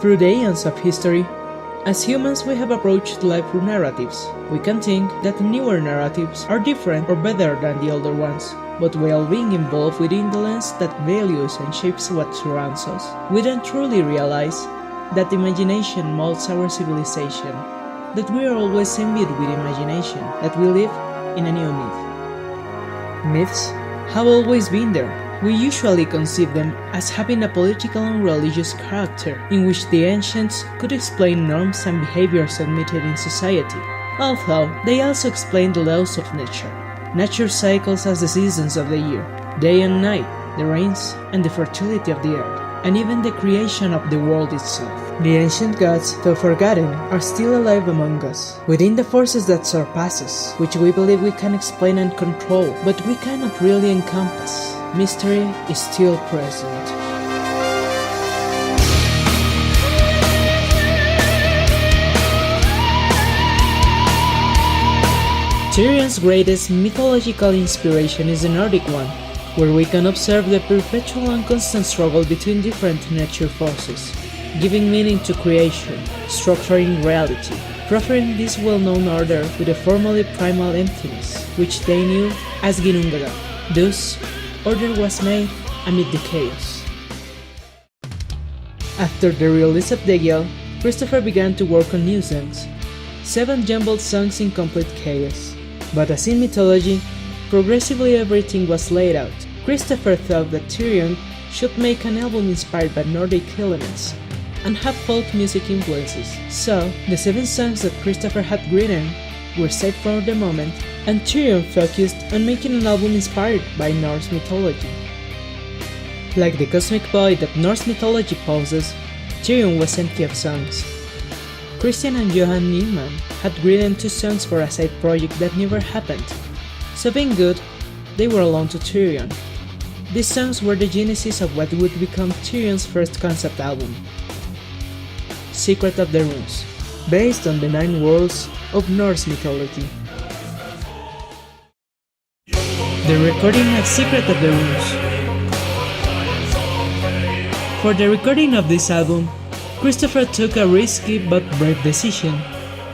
Through the eons of history, as humans we have approached life through narratives. We can think that the newer narratives are different or better than the older ones, but while being involved within the lens that values and shapes what surrounds us, we don't truly realize that imagination molds our civilization, that we are always imbued with imagination, that we live in a new myth. Myths have always been there. We usually conceive them as having a political and religious character, in which the ancients could explain norms and behaviors admitted in society, although they also explain the laws of nature. Nature cycles as the seasons of the year, day and night, the rains and the fertility of the earth, and even the creation of the world itself. The ancient gods, though forgotten, are still alive among us, within the forces that surpass us, which we believe we can explain and control, but we cannot really encompass. Mystery is still present. Therion's greatest mythological inspiration is the Nordic one, where we can observe the perpetual and constant struggle between different nature forces, giving meaning to creation, structuring reality, proffering this well-known order with a formerly primal emptiness, which they knew as Ginnungagap. Thus, order was made amid the chaos. After the release of Deggial, Christopher began to work on new songs, 7 jumbled songs in complete chaos. But as in mythology, progressively everything was laid out. Christopher thought that Therion should make an album inspired by Nordic elements and have folk music influences. So, the 7 songs that Christopher had written were saved for the moment, and Therion focused on making an album inspired by Norse mythology. Like the cosmic void that Norse mythology poses, Therion was empty of songs. Christian and Johan Newman had written 2 songs for a side project that never happened, so being good, they were loaned to Therion. These songs were the genesis of what would become Therion's first concept album, Secret of the Runes, based on the 9 worlds of Norse mythology. The recording of Secret of the Runes. For the recording of this album, Christopher took a risky but brave decision.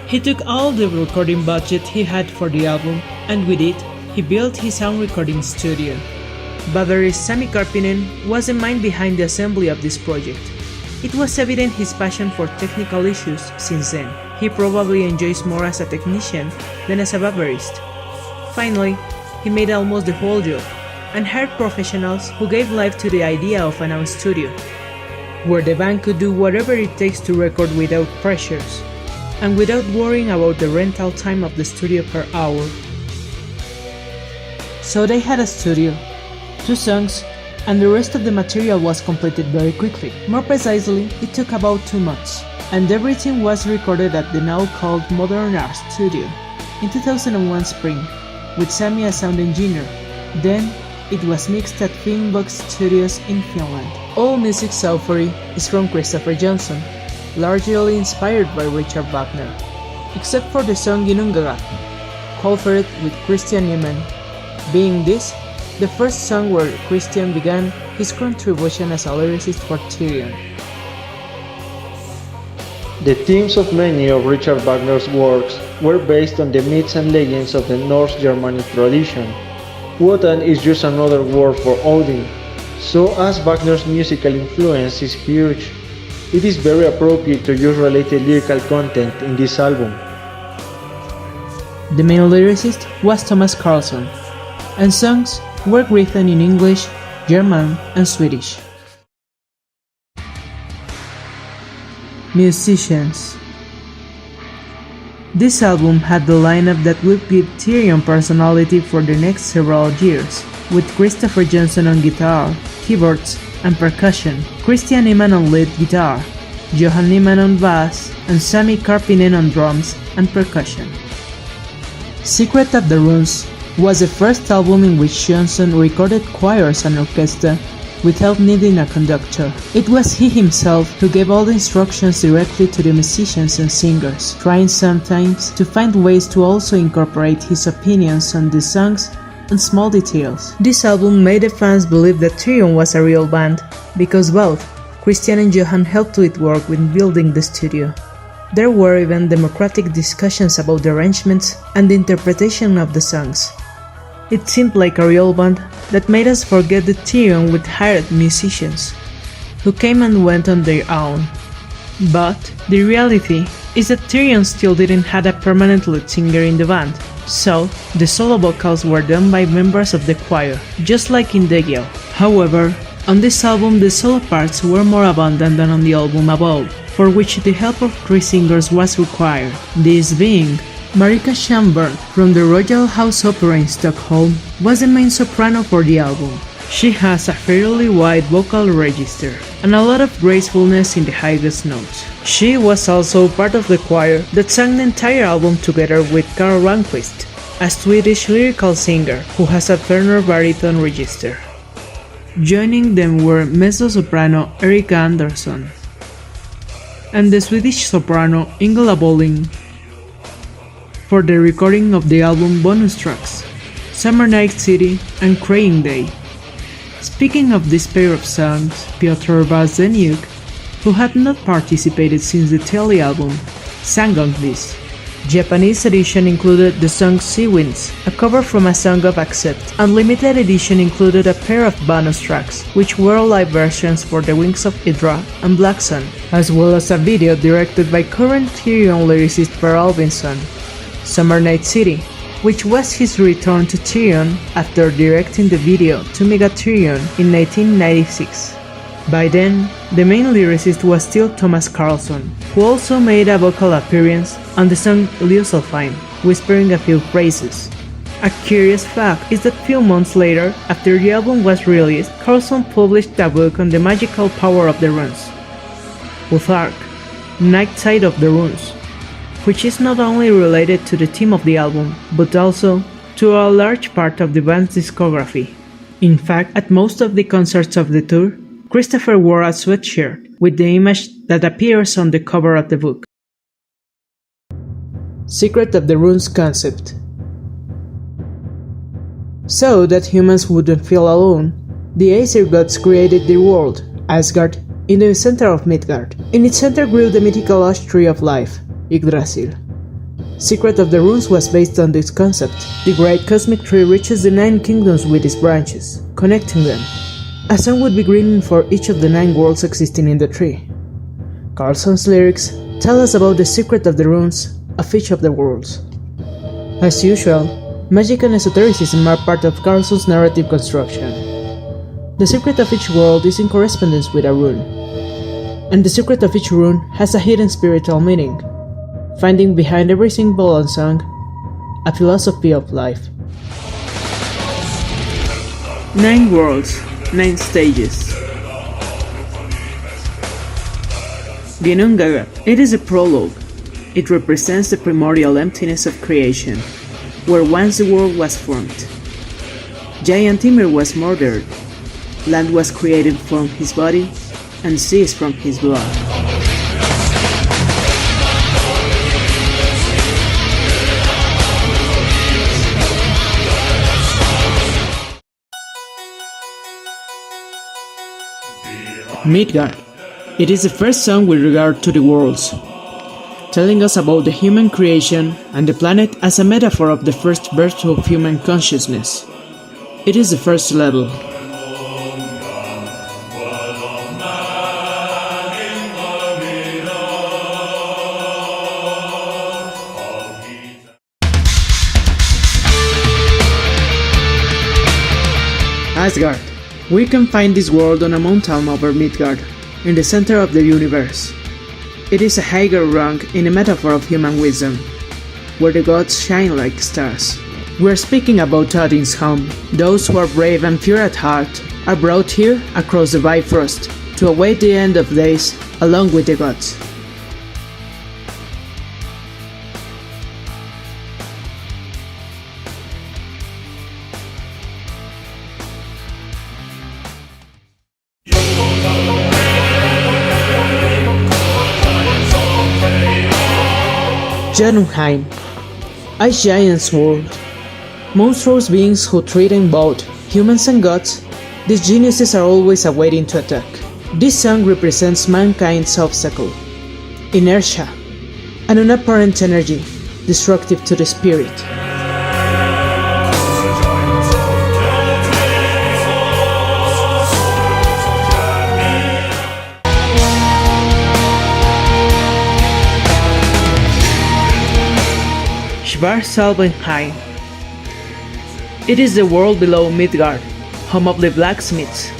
He took all the recording budget he had for the album, and with it, he built his own recording studio. Batterist Sami Karppinen was the mind behind the assembly of this project. It was evident his passion for technical issues since then. He probably enjoys more as a technician than as a batterist. Finally, he made almost the whole job, and hired professionals who gave life to the idea of an own studio, where the band could do whatever it takes to record without pressures, and without worrying about the rental time of the studio per hour. So they had a studio, 2 songs, and the rest of the material was completed very quickly. More precisely, it took about 2 months, and everything was recorded at the now called Modern Art Studio in 2001 spring, with Sami as sound engineer. Then, it was mixed at Filmbox Studios in Finland. All music so far is from Christopher Johnson, largely inspired by Richard Wagner, except for the song Ginnungagap, co-authored with Christian Niemann, being this the first song where Christian began his contribution as a lyricist for Therion. The themes of many of Richard Wagner's works were based on the myths and legends of the Norse Germanic tradition. Wotan is just another word for Odin, so as Wagner's musical influence is huge, it is very appropriate to use related lyrical content in this album. The main lyricist was Thomas Karlsson, and songs were written in English, German, and Swedish. Musicians. This album had the lineup that would give Therion personality for the next several years, with Christopher Johnson on guitar, keyboards, and percussion, Christian Niemann on lead guitar, Johan Niemann on bass, and Sami Karppinen on drums and percussion. Secret of the Runes was the first album in which Johnson recorded choirs and orchestra without needing a conductor. It was he himself who gave all the instructions directly to the musicians and singers, trying sometimes to find ways to also incorporate his opinions on the songs and small details. This album made the fans believe that Therion was a real band, because both Christian and Johan helped with work when building the studio. There were even democratic discussions about the arrangements and the interpretation of the songs. It seemed like a real band that made us forget that Therion with hired musicians, who came and went on their own. But the reality is that Therion still didn't have a permanent lead singer in the band, so the solo vocals were done by members of the choir, just like in Deggial. However, on this album the solo parts were more abundant than on the album above, for which the help of 3 singers was required, this being Marika Schamberg from the Royal House Opera in Stockholm was the main soprano for the album. She has a fairly wide vocal register and a lot of gracefulness in the highest notes. She was also part of the choir that sang the entire album together with Carl Ramqvist, a Swedish lyrical singer who has a tenor baritone register. Joining them were mezzo-soprano Erika Andersson and the Swedish soprano Ingela Bolling for the recording of the album bonus tracks, Summer Night City and Crying Day. Speaking of this pair of songs, Piotr Bazeniuk, who had not participated since the Telly album, sang on this. Japanese edition included the song Sea Winds, a cover from a song of Accept, and limited edition included a pair of bonus tracks, which were live versions for The Wings of Hydra and Black Sun, as well as a video directed by current Therion lyricist Per Albinson, Summer Night City, which was his return to Therion after directing the video to Mega Therion in 1996. By then, the main lyricist was still Thomas Karlsson, who also made a vocal appearance on the song Lyusolfine, whispering a few phrases. A curious fact is that few months later, after the album was released, Karlsson published a book on the magical power of the runes, Uthark, Night Side of the Runes, which is not only related to the theme of the album, but also to a large part of the band's discography. In fact, at most of the concerts of the tour, Christopher wore a sweatshirt with the image that appears on the cover of the book. Secret of the Runes concept. So that humans wouldn't feel alone, the Aesir gods created their world, Asgard, in the center of Midgard. In its center grew the mythical ash tree of life, Yggdrasil. Secret of the Runes was based on this concept. The great cosmic tree reaches the 9 kingdoms with its branches, connecting them. A song would be written for each of the 9 worlds existing in the tree. Karlsson's lyrics tell us about the secret of the runes of each of the worlds. As usual, magic and esotericism are part of Karlsson's narrative construction. The secret of each world is in correspondence with a rune, and the secret of each rune has a hidden spiritual meaning, finding behind every symbol and song a philosophy of life. 9 worlds, 9 stages. Ginnungagap. It is a prologue. It represents the primordial emptiness of creation, where once the world was formed. Giant Ymir was murdered, land was created from his body, and seas from his blood. Midgard. It is the first song with regard to the worlds, telling us about the human creation and the planet as a metaphor of the first birth of human consciousness. It is the first level. Asgard. We can find this world on a mountain over Midgard, in the center of the universe. It is a higher rank in a metaphor of human wisdom, where the gods shine like stars. We are speaking about Odin's home. Those who are brave and pure at heart are brought here across the Bifrost to await the end of days along with the gods. Jotunheim, Ice Giant's world. Monstrous beings who threaten both humans and gods, these geniuses are always awaiting to attack. This song represents mankind's obstacle, inertia, an unapparent energy, destructive to the spirit. Svartalfheim. It is the world below Midgard, home of the blacksmiths,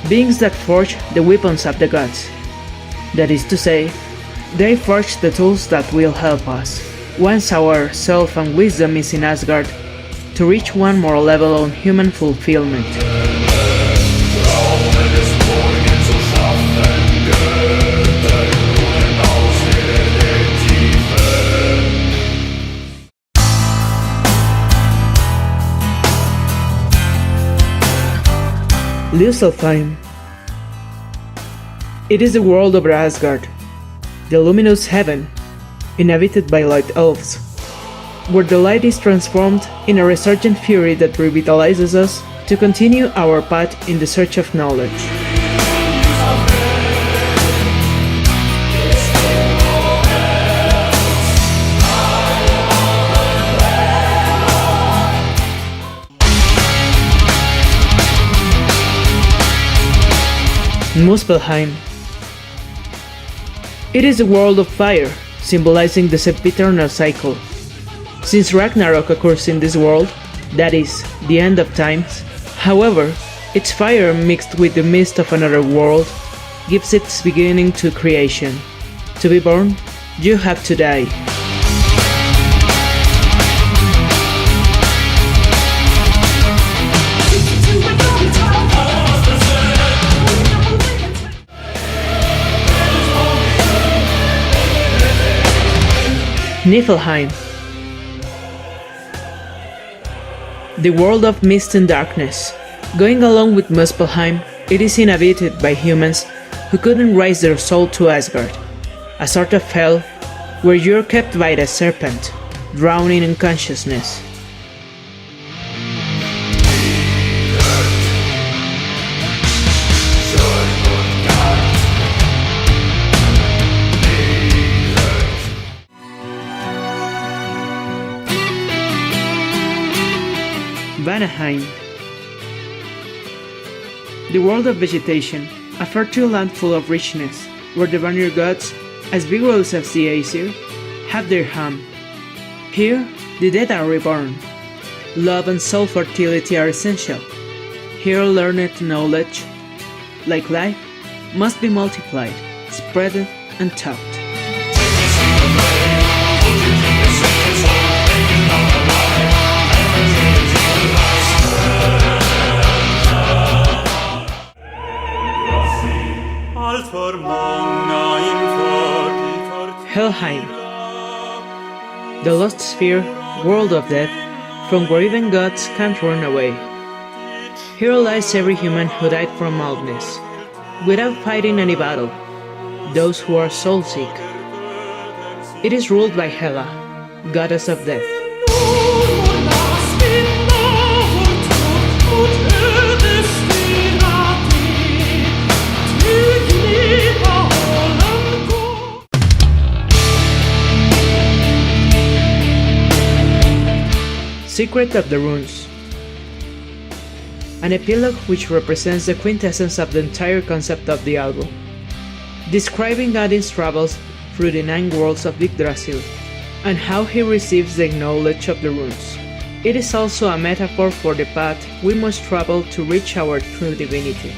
beings that forge the weapons of the gods. That is to say, they forge the tools that will help us, once our self and wisdom is in Asgard, to reach one more level on human fulfillment. Lyrical. It is the world over Asgard, the luminous heaven, inhabited by light elves, where the light is transformed in a resurgent fury that revitalizes us to continue our path in the search of knowledge. Muspelheim. It is a world of fire, symbolizing the sempiternal cycle. Since Ragnarok occurs in this world, that is, the end of times, however, its fire mixed with the mist of another world gives its beginning to creation. To be born, you have to die. Niflheim. The world of mist and darkness. Going along with Muspelheim, it is inhabited by humans who couldn't raise their soul to Asgard, a sort of hell where you're kept by the serpent, drowning in consciousness. Vanaheim. The world of vegetation, a fertile land full of richness, where the Vanir gods, as vigorous as the Aesir, have their home. Here, the dead are reborn. Love and soul fertility are essential. Here learned knowledge, like life, must be multiplied, spread and taught. Helheim. The lost sphere, world of death, from where even gods can't run away. Here lies every human who died from madness, without fighting any battle, those who are soul-sick. It is ruled by Hela, goddess of death. Secret of the Runes. An epilogue which represents the quintessence of the entire concept of the album, describing Odin's travels through the 9 worlds of Yggdrasil, and how he receives the knowledge of the runes. It is also a metaphor for the path we must travel to reach our true divinity.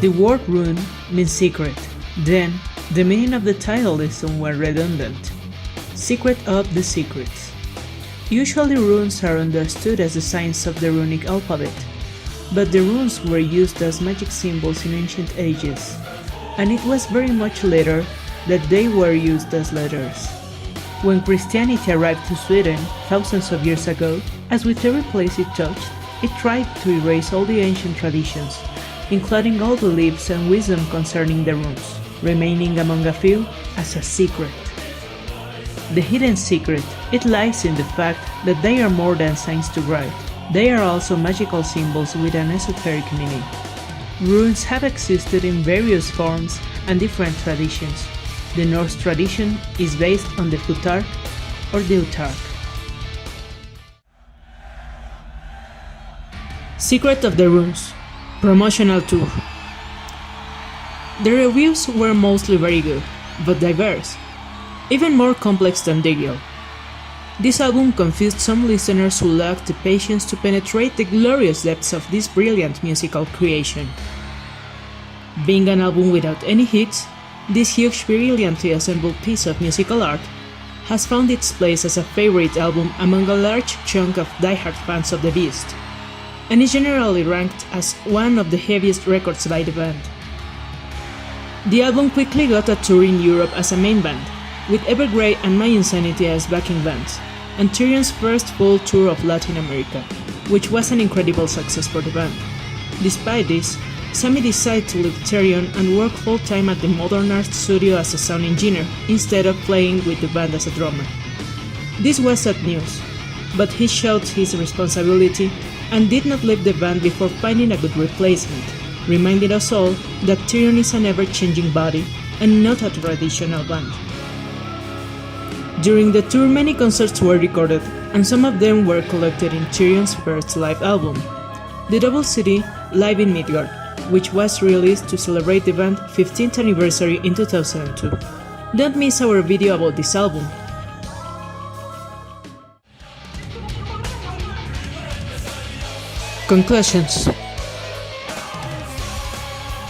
The word rune means secret, then the meaning of the title is somewhat redundant. Secret of the secrets. Usually runes are understood as the signs of the runic alphabet, but the runes were used as magic symbols in ancient ages, and it was very much later that they were used as letters. When Christianity arrived to Sweden thousands of years ago, as with every place it touched, it tried to erase all the ancient traditions, including all beliefs and wisdom concerning the runes, remaining among a few as a secret. The hidden secret, it lies in the fact that they are more than signs to write. They are also magical symbols with an esoteric meaning. Runes have existed in various forms and different traditions. The Norse tradition is based on the Futhark or the Uthark. Secret of the Runes Promotional Tour. The reviews were mostly very good, but diverse, even more complex than Deggial. This album confused some listeners who lacked the patience to penetrate the glorious depths of this brilliant musical creation. Being an album without any hits, this huge brilliantly assembled piece of musical art has found its place as a favorite album among a large chunk of diehard fans of the Beast, and is generally ranked as one of the heaviest records by the band. The album quickly got a tour in Europe as a main band, with Evergrey and My Insanity as backing bands, and Therion's first full tour of Latin America, which was an incredible success for the band. Despite this, Sammy decided to leave Therion and work full-time at the Modern Art studio as a sound engineer, instead of playing with the band as a drummer. This was sad news, but he showed his responsibility and did not leave the band before finding a good replacement, reminding us all that Therion is an ever-changing body and not a traditional band. During the tour, many concerts were recorded, and some of them were collected in Therion's first live album, the double CD Live in Midgard, which was released to celebrate the band's 15th anniversary in 2002. Don't miss our video about this album. Conclusions.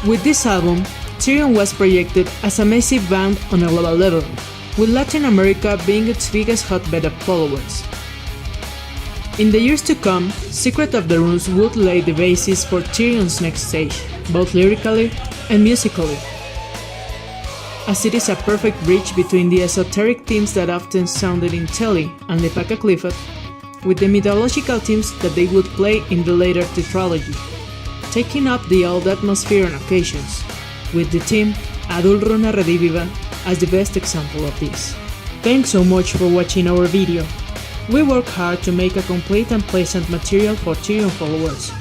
With this album, Therion was projected as a massive band on a global level, with Latin America being its biggest hotbed of followers. In the years to come, Secret of the Runes would lay the basis for Therion's next stage, both lyrically and musically, as it is a perfect bridge between the esoteric themes that often sounded in Telly and Lepaka Clifford, with the mythological themes that they would play in the later tetralogy, taking up the old atmosphere on occasions, with the theme Adul Runa Rediviva as the best example of this. Thanks so much for watching our video. We work hard to make a complete and pleasant material for Therion followers.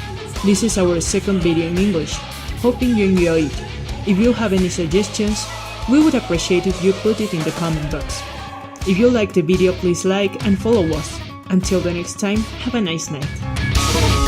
This is our second video in English, hoping you enjoy it. If you have any suggestions, we would appreciate if you put it in the comment box. If you liked the video, please like and follow us. Until the next time, have a nice night.